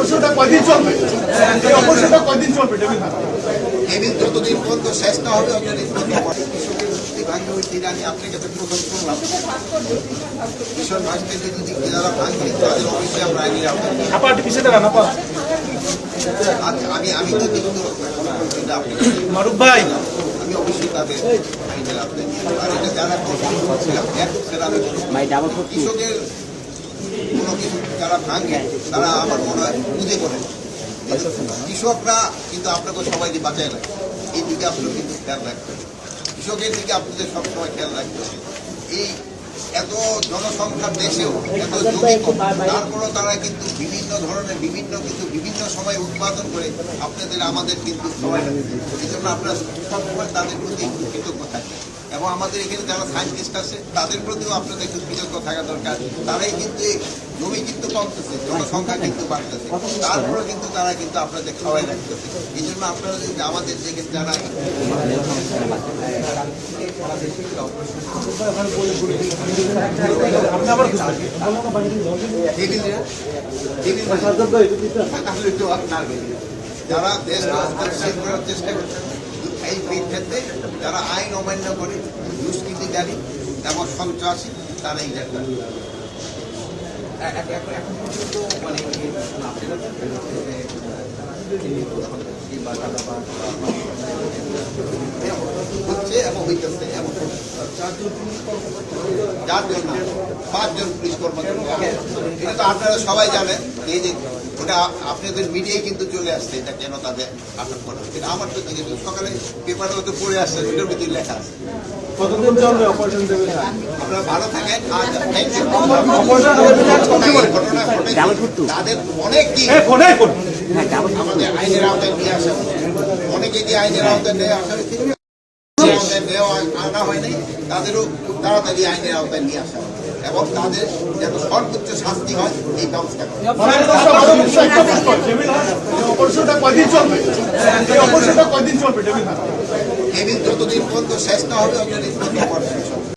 অপারেশনটা কয়দিন চলবে? এই অপারেশনটা কয়দিন চলবে? টেবিল যতদিন পর্যন্ত শেষ না হবে ততদিন ভাগ্য হয়েছে আমি আপনার কাছে প্রথম শুনলাম কিশোর ভাগকে যদি যারা ভাঙবে তাদের অবশ্যই আমরা আইনের আমি আমি তো মারুফ ভাই আমি অবশ্যই তাদের আইনের আওতায় নিয়ে আর এটা যারা কৃষকের কোনো কিছু যারা ভাঙে তারা আমার মনে হয় বুঝে করে কৃষকরা কিন্তু আপনাকে সবাইকে বাঁচায় রাখে এই দিকে আপনার কিন্তু খেয়াল রাখবেন কৃষকের দিকে আপনাদের সবসময় খেয়াল রাখতে হবে এই এত জনসংখ্যার দেশেও এত জমি তারপরেও তারা কিন্তু বিভিন্ন ধরনের বিভিন্ন সময় উৎপাদন করে আপনাদের আমাদের কিন্তু সময় লাগে এই জন্য আপনারা সবসময় তাদের প্রতি কৃতজ্ঞ থাকবেন এবং আমাদের এখানে যারা সায়েন্টিস্ট আছে তাদের প্রতিও আপনাদের একটু কৃতজ্ঞ থাকা দরকার তারাই কিন্তু জমি কিন্তু কমতেছে জনসংখ্যা কিন্তু বাড়তেছে তারপরে কিন্তু তারা কিন্তু আপনাদের খাওয়াই রাখতেছে এই জন্য আপনারা আমাদের যেখানে যারা যারা দেশ শেষ করার চেষ্টা করছে এই ক্ষেত্রে যারা আইন অমান্য করে দুষ্কৃতিকারী এবং সন্ত্রাসী তারা এই গ্রেপ্তার এখন পর্যন্ত মানে হচ্ছে এবং হইতেছে এবং 4 জন 5 জন পুলিশ কর্মকর্তা এটা তো আপনারা সবাই জানেন এই যে ওটা আপনাদের মিডিয়ায় কিন্তু চলে আসছে এটা কেন তাদের আটক করা হচ্ছে আমার তো সকালে পেপারে তো পড়ে আসছে ওটার ভিতরে লেখা আছে কতদিন চলবে অপারেশন দেবে? আপনারা ভালো থাকেন তাদের অনেক কি আমাদের আইনের আওতায় নিয়ে আসা অনেকে যে আইনের আওতায় নিয়ে আসা আনা হয় নাই তাদেরও তাড়াতাড়ি আইনের আওতায় নিয়ে আসা এবং তাদের যেন সর্বোচ্চ শাস্তি হয় এই ব্যবস্থা অপারেশনটা কয়দিন চলবে? এই অপারেশনটা কয়দিন চলবে? টেবিল যতদিন পর্যন্ত শেষ না হবে ততদিন